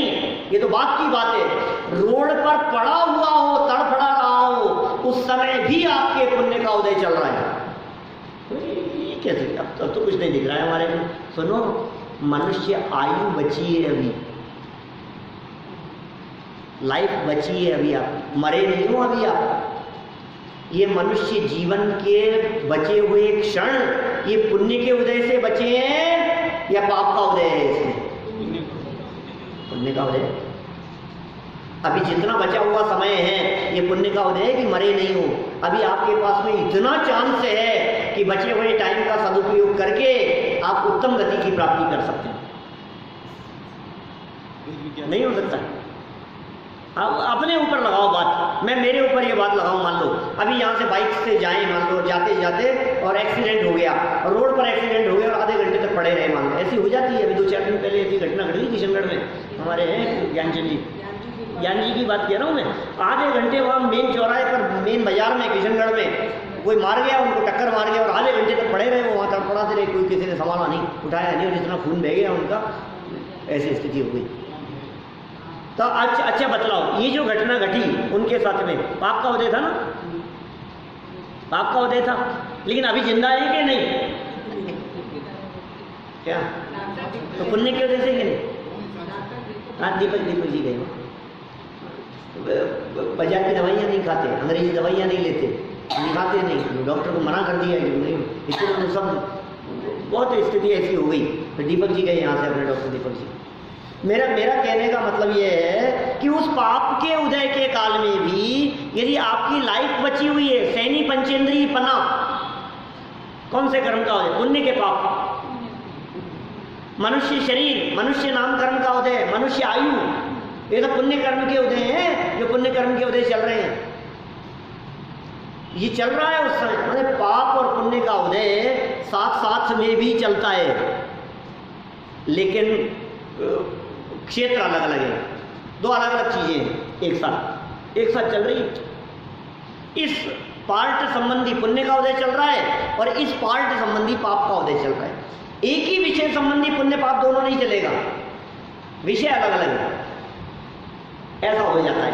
ये तो बात की बात है, रोड पर पड़ा हुआ हो, तड़फड़ा रहा हो, उस समय भी आपके पुण्य का उदय चल रहा है। ये कैसे? अब तो कुछ नहीं दिख रहा है हमारे को। सुनो, मनुष्य आयु बची है अभी, लाइफ बची है अभी, आप मरे नहीं हो अभी आप। ये मनुष्य जीवन के बचे हुए क्षण, ये पुण्य के उदय से बचे हैं या पाप का उदय है? इसमें पुण्य का उदय। अभी जितना बचा हुआ समय है, ये पुण्य का उदय है कि मरे नहीं हो। अभी आपके पास में इतना चांस है कि बचे हुए टाइम का सदुपयोग करके आप उत्तम गति की प्राप्ति कर सकते हैं। नहीं हो सकता? आप अपने ऊपर लगाओ बात, मैं मेरे ऊपर ये बात लगाऊं। मान लो अभी यहाँ से बाइक से जाएं, मान लो जाते जाते और एक्सीडेंट हो गया, और रोड पर एक्सीडेंट हो गया और आधे घंटे तक पड़े रहे, मान लो। ऐसी हो जाती है। अभी 2-4 दिन पहले ऐसी घटना घटी किशनगढ़ में, हमारे हैं ज्ञानचंद जी, ज्ञान जी की बात कह रहा हूँ मैं। आधे घंटे वहाँ मेन चौराहे पर, मेन बाजार में किशनगढ़ में कोई मार गया, उनको टक्कर मार गया, और आधे घंटे तक पड़े रहे, वो वहाँ तड़पड़ाते रहे, कोई किसी ने संभाला नहीं, उठाया नहीं, और जितना खून बह गया उनका, ऐसी स्थिति हो गई। तो अच्छा बतलाओ, ये जो घटना घटी उनके साथ में, पाप का उदय था ना? पाप का उदय था। लेकिन अभी जिंदा है कि नहीं? क्या तो पुण्य के उदय से कि नहीं? हाँ, दीपक जी गए, बाजार की दवाइयाँ नहीं खाते, अंग्रेजी दवाइयाँ नहीं लेते, खाते नहीं, डॉक्टर को मना कर दिया कि नहीं, इसलिए सब बहुत स्थिति ऐसी हो गई। तो दीपक जी गए यहाँ से, अपने डॉक्टर दीपक जी। मेरा कहने का मतलब ये है कि उस पाप के उदय के काल में भी यदि आपकी लाइफ बची हुई है, सैनी पंचेंद्रीय पना, कौन से कर्म का उदय? पुण्य के पाप। मनुष्य शरीर, मनुष्य नाम कर्म का उदय, मनुष्य आयु, ये तो पुण्य कर्म के उदय हैं, जो पुण्य कर्म के उदय चल रहे हैं। ये चल रहा है उस समय, मतलब पाप और पुण्य का उदय साथ साथ में भी चलता है, लेकिन क्षेत्र अलग अलग है। दो अलग अलग चीजें हैं एक साथ चल रही है। इस पार्ट संबंधी पुण्य का उदय चल रहा है, और इस पार्ट संबंधी पाप का उदय चल रहा है। एक ही विषय संबंधी पुण्य पाप दोनों नहीं चलेगा, विषय अलग अलग है, ऐसा हो जाता है।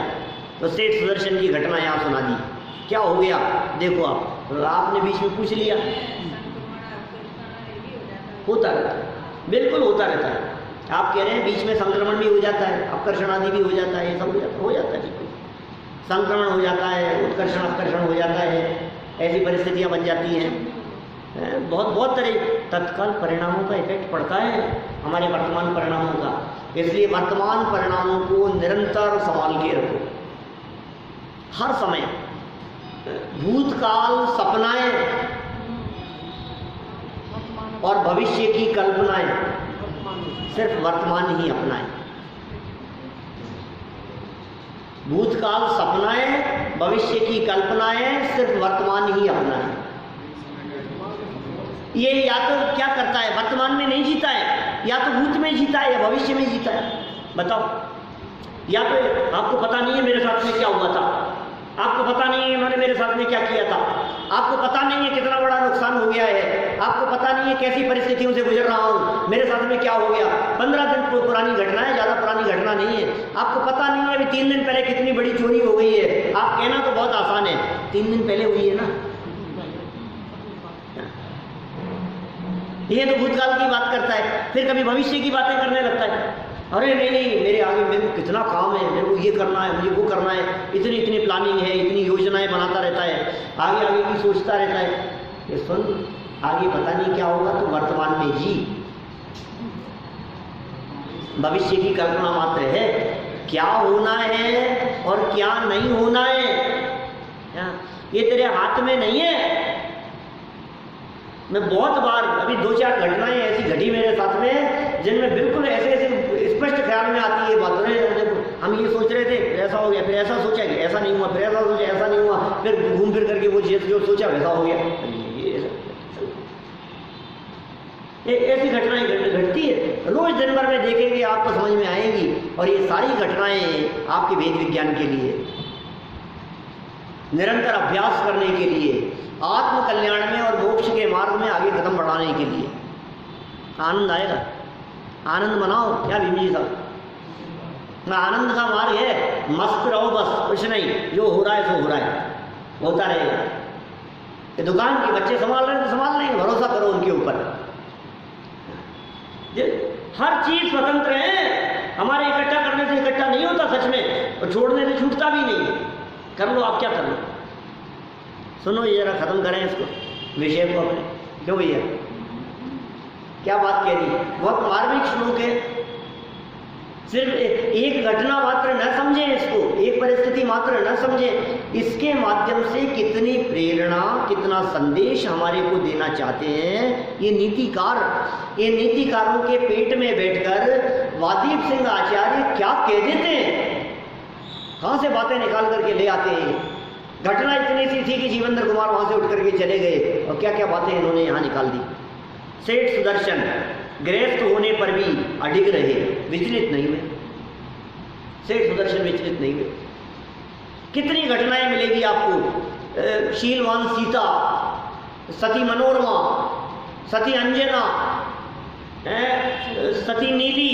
तो सेठ सुदर्शन की घटना यहाँ सुना दी। क्या हो गया देखो, आपने बीच में पूछ लिया। होता रहता है, बिल्कुल होता रहता है। आप कह रहे हैं बीच में संक्रमण भी हो जाता है, अपकर्षण आदि भी हो जाता है, ये सब हो जाता है। संक्रमण हो जाता है, उत्कर्षण अपकर्षण हो जाता है, ऐसी परिस्थितियां बन जाती हैं। बहुत तरह तत्काल परिणामों का इफेक्ट पड़ता है हमारे वर्तमान परिणामों का। इसलिए वर्तमान परिणामों को निरंतर संभाल के रखो हर समय। भूतकाल सपनाएं और भविष्य की कल्पनाएं सिर्फ वर्तमान ही अपनाएं। भूतकाल सपनाएं, भविष्य की कल्पनाएं सिर्फ वर्तमान ही अपनाएं। ये या तो क्या करता है, वर्तमान में नहीं जीता है, या तो भूत में जीता है, या भविष्य में जीता है। बताओ, या तो आपको पता नहीं है मेरे साथ में क्या हुआ था, आपको पता नहीं है इन्होंने मेरे साथ में क्या किया था, आपको पता नहीं है कितना बड़ा नुकसान हो गया है, आपको पता नहीं है कैसी परिस्थितियों से गुजर रहा हूँ, मेरे साथ में क्या हो गया। 15 दिन पुरानी घटना है, ज़्यादा पुरानी घटना नहीं है। आपको पता नहीं है अभी 3 दिन पहले कितनी बड़ी चोरी हो गई है। आप कहना तो बहुत आसान है, 3 दिन पहले हुई है ना। ये तो भूतकाल की बात करता है, फिर कभी भविष्य की बातें करने लगता है। अरे नहीं नहीं, मेरे आगे मेरे को कितना काम है, मेरे को ये करना है, मुझे वो करना है, इतनी इतनी प्लानिंग है, इतनी योजनाएं बनाता रहता है, आगे आगे की सोचता रहता है। ये सुन, आगे पता नहीं क्या होगा, तो वर्तमान में जी। भविष्य की कल्पना मात्र है, क्या होना है और क्या नहीं होना है ये तेरे हाथ में नहीं है। मैं बहुत बार, अभी 2-4 घटनाएं ऐसी घटी मेरे साथ में जिनमें बिल्कुल ऐसे ऐसे स्पष्ट ख्याल में आती है बात। हम ये सोच रहे थे, फिर ऐसा हो गया, फिर ऐसा सोचा कि ऐसा नहीं हुआ, फिर ऐसा सोचा ऐसा नहीं हुआ, फिर घूम फिर करके वो जो सोचा वैसा हो गया। ये ऐसी घटनाएं घटती है रोज, दिन भर में देखेंगे आपको समझ में आएगी। और ये सारी घटनाएं आपके वेद विज्ञान के लिए, निरंतर अभ्यास करने के लिए, आत्म कल्याण में और मोक्ष के मार्ग में आगे कदम बढ़ाने के लिए। आनंद आएगा, आनंद मनाओ। क्या भीम जी साहब, आनंद का मार्ग है, मस्त रहो बस, कुछ नहीं, जो हो रहा है सो हो रहा है, होता रहेगा। ये दुकान के बच्चे संभाल रहे हैं तो संभाल लेंगे, भरोसा करो उनके ऊपर। हर चीज स्वतंत्र है, हमारे इकट्ठा करने से इकट्ठा नहीं होता सच में, और छोड़ने से छूटता भी नहीं। कर लो, आप क्या कर लो। सुनो, ये जरा खत्म करें इसको, विषय को अपने। क्यों भैया, क्या बात कह रही है? बहुत मार्मिक श्लोक है। सिर्फ एक घटना मात्र न समझें इसको, एक परिस्थिति मात्र न समझें, इसके माध्यम से कितनी प्रेरणा, कितना संदेश हमारे को देना चाहते हैं ये नीतिकार। ये नीतिकारों के पेट में बैठकर वादीप सिंह आचार्य क्या कह देते हैं, कहाँ से बातें निकाल करके ले आते हैं। घटना इतनी सी थी कि जीवेंद्र कुमार वहां से उठ करके चले गए, और क्या क्या बातें इन्होंने यहाँ निकाल दी। सेठ सुदर्शन गृहस्थ होने पर भी अडिग रहे, विचलित नहीं हुए। सेठ सुदर्शन विचलित नहीं हुए। कितनी घटनाएं मिलेगी आपको, शीलवान सीता, सती मनोरमा, सती अंजना, सती नीली,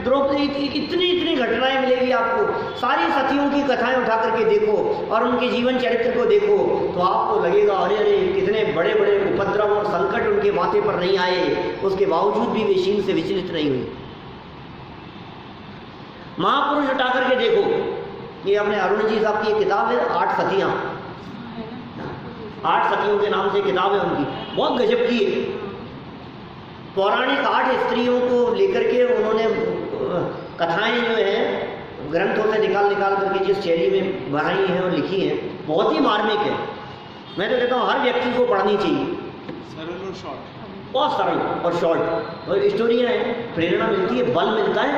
द्रौपदी, इतनी घटनाएं मिलेगी आपको। सारी सतियों की कथाएं उठा करके देखो और उनके जीवन चरित्र को देखो तो आपको लगेगा अरे अरे कितने बड़े बड़े उपद्रव और संकट उनके माथे पर नहीं आए, उसके बावजूद भी वे शील से विचलित नहीं हुए। महापुरुष उठा करके देखो, ये अपने अरुण जी साहब की एक किताब है 8 सतियां, 8 सतियों के नाम से किताब है उनकी, बहुत गजब की है। पौराणिक 8 स्त्रियों को लेकर के उन्होंने कथाएं जो हैं ग्रंथों से निकाल करके जिस शैली में बनाई हैं और लिखी हैं, बहुत ही मार्मिक है। मैं तो कहता हूँ हर व्यक्ति को पढ़नी चाहिए। सरल और शॉर्ट, बहुत सरल और शॉर्ट, और स्टोरियाँ हैं, प्रेरणा मिलती है, बल मिलता है।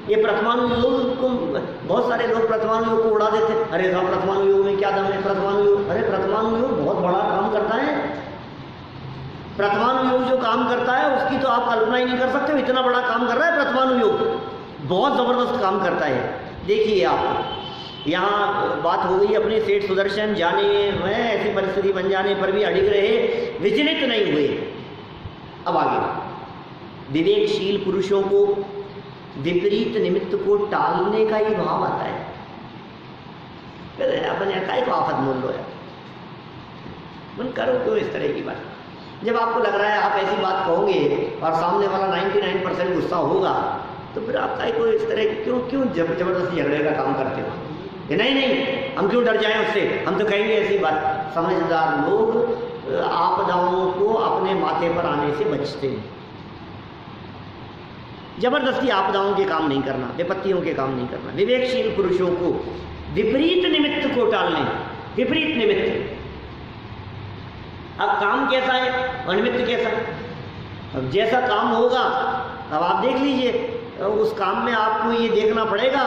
ये परमाणु योग को बहुत सारे लोग परमाणु योग को उड़ा देते हैं। अरे साहब परमाणु योग में क्या दम है, परमाणु योग, अरे परमाणु योग बहुत बड़ा काम करता है। परमाणु योग जो काम करता है उसकी तो आप कल्पना ही नहीं कर सकते, इतना बड़ा काम कर रहा है परमाणु योग, बहुत ज़बरदस्त काम करता है। देखिए आप यहाँ बात हो गई अपने सेठ सुदर्शन जाने में ऐसी परिस्थिति बन जाने पर भी अडिग रहे, विचलित नहीं हुए। अब आगे विवेकशील पुरुषों को विपरीत निमित्त को टालने का ही भाव आता है। अपने काय को आफत मोल लो यार, मन करो क्यों इस तरह की बात। जब आपको लग रहा है आप ऐसी बात कहोगे और सामने वाला 99% गुस्सा होगा, तो फिर आप काय को इस तरह क्यों जबरदस्ती झगड़े का काम करते हो। नहीं हम क्यों डर जाएं उससे, हम तो कहेंगे ऐसी बात। समझदार लोग आपदाओं को अपने माथे पर आने से बचते हैं। जबरदस्ती आपदाओं के काम नहीं करना, विपत्तियों के काम नहीं करना। विवेकशील पुरुषों को विपरीत निमित्त को टालने, विपरीत निमित्त। अब काम कैसा है और निमित्त कैसा है, अब जैसा काम होगा अब आप देख लीजिए, उस काम में आपको ये देखना पड़ेगा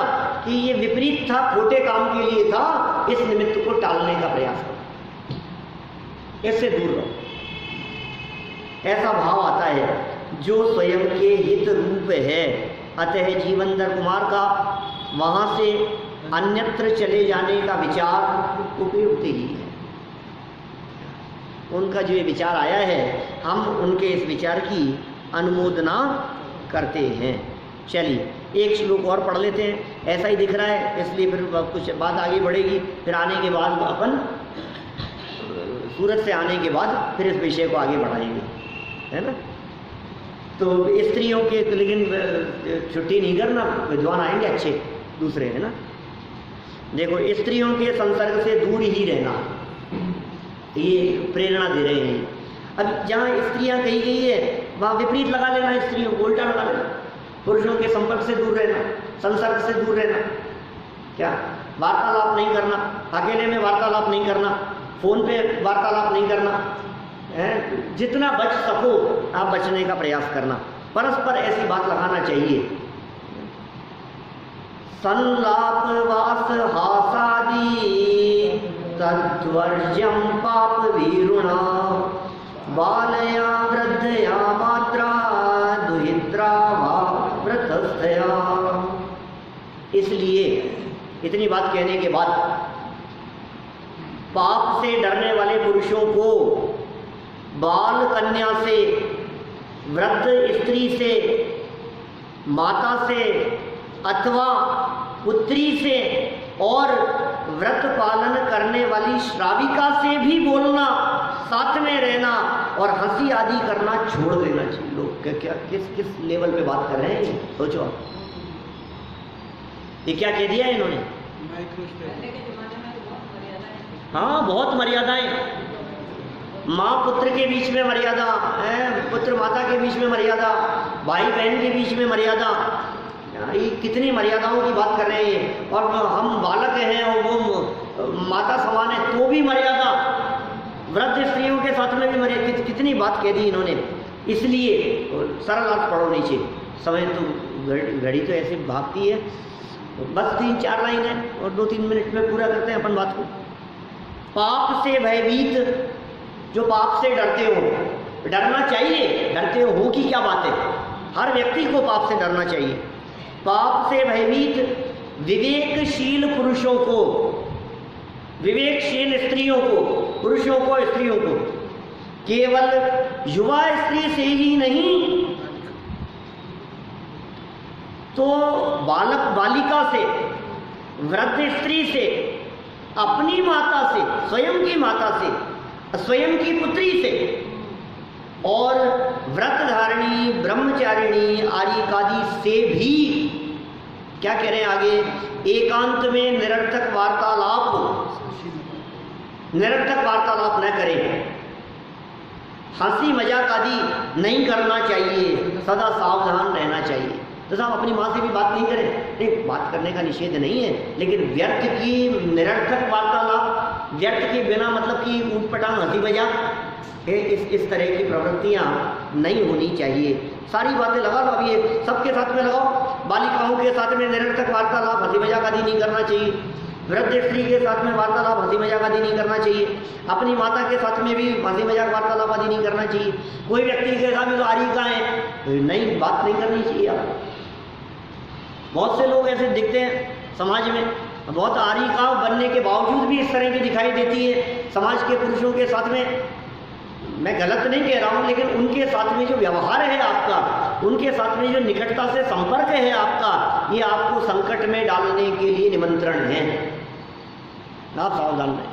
कि ये विपरीत था, खोटे काम के लिए था, इस निमित्त को टालने का प्रयास करो, इससे दूर रहो। ऐसा भाव आता है जो स्वयं के हित रूप है। अतः जीवनधर कुमार का वहाँ से अन्यत्र चले जाने का विचार उपयुक्त ही है। उनका जो ये विचार आया है, हम उनके इस विचार की अनुमोदना करते हैं। चलिए एक श्लोक और पढ़ लेते हैं, ऐसा ही दिख रहा है इसलिए फिर कुछ बात आगे बढ़ेगी। फिर आने के बाद अपन सूरत से आने के बाद फिर इस विषय को आगे बढ़ाएंगे, है ना। तो स्त्रियों के लेकिन छुट्टी नहीं करना, विद्वान आएंगे अच्छे दूसरे, है ना। देखो स्त्रियों के संसर्ग से दूर ही रहना, ये प्रेरणा दे रहे हैं। अब जहाँ स्त्रियाँ कही गई है वहाँ विपरीत लगा लेना, स्त्रियों को उल्टा लगा लेना। पुरुषों के संपर्क से दूर रहना, संसर्ग से दूर रहना, क्या वार्तालाप नहीं करना, अकेले में वार्तालाप नहीं करना, फोन पे वार्तालाप नहीं करना, है? जितना बच सको आप बचने का प्रयास करना। परस्पर ऐसी बात लगाना चाहिए। संलाप वास हासादि तद्वर्ज्यं पाप वीरुणा बालया वृद्धया मात्रा दुहित्रा वा व्रतस्थया। इसलिए इतनी बात कहने के बाद पाप से डरने वाले पुरुषों को बाल कन्या से, वृद्ध स्त्री से, माता से अथवा पुत्री से और व्रत पालन करने वाली श्राविका से भी बोलना, साथ में रहना और हंसी आदि करना छोड़ देना चाहिए। लोग क्या किस लेवल पे बात कर रहे हैं, सोचो आप। ये क्या कह दिया इन्होंने? हाँ, बहुत मर्यादाएं। माँ पुत्र के बीच में मर्यादा है, पुत्र माता के बीच में मर्यादा, भाई बहन के बीच में मर्यादा। ये कितनी मर्यादाओं की बात कर रहे हैं। और हम बालक हैं और वो माता समान है तो भी मर्यादा, वृद्ध स्त्रियों के साथ में भी मर्यादा। कितनी बात कह दी इन्होंने। इसलिए सरल अर्थ पढ़ो नीचे, समय तो घड़ी तो ऐसे भागती है। बस 3-4 लाइन है और 2-3 मिनट में पूरा करते हैं अपन बात को। पाप से भयभीत, जो पाप से डरते हो, डरना चाहिए, डरते हो की क्या बात है, हर व्यक्ति को पाप से डरना चाहिए। पाप से भयभीत विवेकशील पुरुषों को, विवेकशील स्त्रियों को, पुरुषों को, स्त्रियों को, केवल युवा स्त्री से ही नहीं तो बालक बालिका से, वृद्ध स्त्री से, अपनी माता से, स्वयं की माता से, स्वयं की पुत्री से और व्रत धारिणी, ब्रह्मचारिणी, आर्यिकादि से भी, क्या कह रहे हैं आगे, एकांत में निरर्थक वार्तालाप न करें, हंसी मजाक आदि नहीं करना चाहिए, सदा सावधान रहना चाहिए। तो साहब अपनी माँ से भी बात नहीं करें, नहीं, बात करने का निषेध नहीं है, लेकिन व्यर्थ की निरर्थक वार्तालाप, व्यर्थ के बिना मतलब कि ऊटपटांग हंसी मजाक, इस तरह की प्रवृत्तियाँ नहीं होनी चाहिए। सारी बातें लगा लो, अभी ये सबके साथ में लगाओ। बालिकाओं के साथ में निरर्थक वार्तालाप, हंसी मजाक आदि नहीं करना चाहिए। वृद्ध स्त्री के साथ में वार्तालाप, हंसी मजाक आदि नहीं करना चाहिए। अपनी माता के साथ में भी हंसी मजाक वार्तालाप आदि नहीं करना चाहिए। कोई व्यक्ति के साथ में तो आर्यिका है, नहीं, बात नहीं करनी चाहिए आप। बहुत से लोग ऐसे दिखते हैं समाज में, बहुत आर्यिका बनने के बावजूद भी इस तरह की दिखाई देती है समाज के पुरुषों के साथ में। मैं गलत नहीं कह रहा हूँ, लेकिन उनके साथ में जो व्यवहार है आपका, उनके साथ में जो निकटता से संपर्क है आपका, ये आपको संकट में डालने के लिए निमंत्रण है। आप सावधान रहें,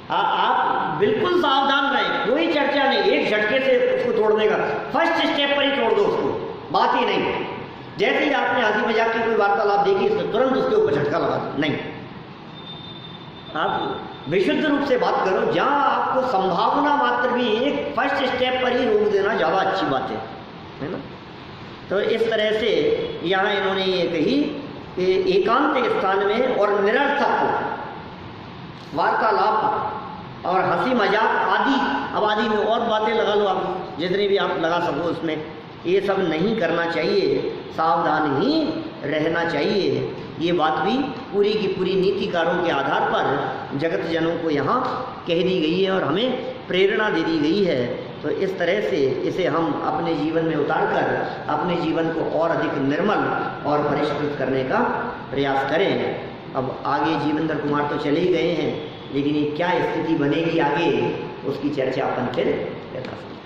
आप बिल्कुल सावधान रहें, कोई चर्चा नहीं, एक झटके से उसको तोड़ने का, फर्स्ट स्टेप पर ही तोड़ दो उसको, बात ही नहीं। जैसे ही आपने हंसी मजाक की कोई वार्तालाप देखी, तुरंत उसके ऊपर झटका लगा दो, नहीं। आप विशुद्ध रूप से बात करो, जहाँ आपको संभावना मात्र भी एक फर्स्ट स्टेप पर ही रोक देना ज़्यादा अच्छी बात है ना। तो इस तरह से यहाँ इन्होंने ये कही कि एकांत स्थान में और निरर्थक वार्तालाप और हंसी मजाक आदि, अब आदि में और बातें लगा लो आप, जितने भी आप लगा सको उसमें, ये सब नहीं करना चाहिए, सावधान ही रहना चाहिए। ये बात भी पूरी की पूरी नीतिकारों के आधार पर जगत जनों को यहाँ कह दी गई है और हमें प्रेरणा दे दी गई है तो इस तरह से इसे हम अपने जीवन में उतारकर अपने जीवन को और अधिक निर्मल और परिष्कृत करने का प्रयास करें। अब आगे जीवेंद्र कुमार तो चले ही गए हैं, लेकिन ये क्या स्थिति बनेगी आगे, उसकी चर्चा अपन फिर यथासंभव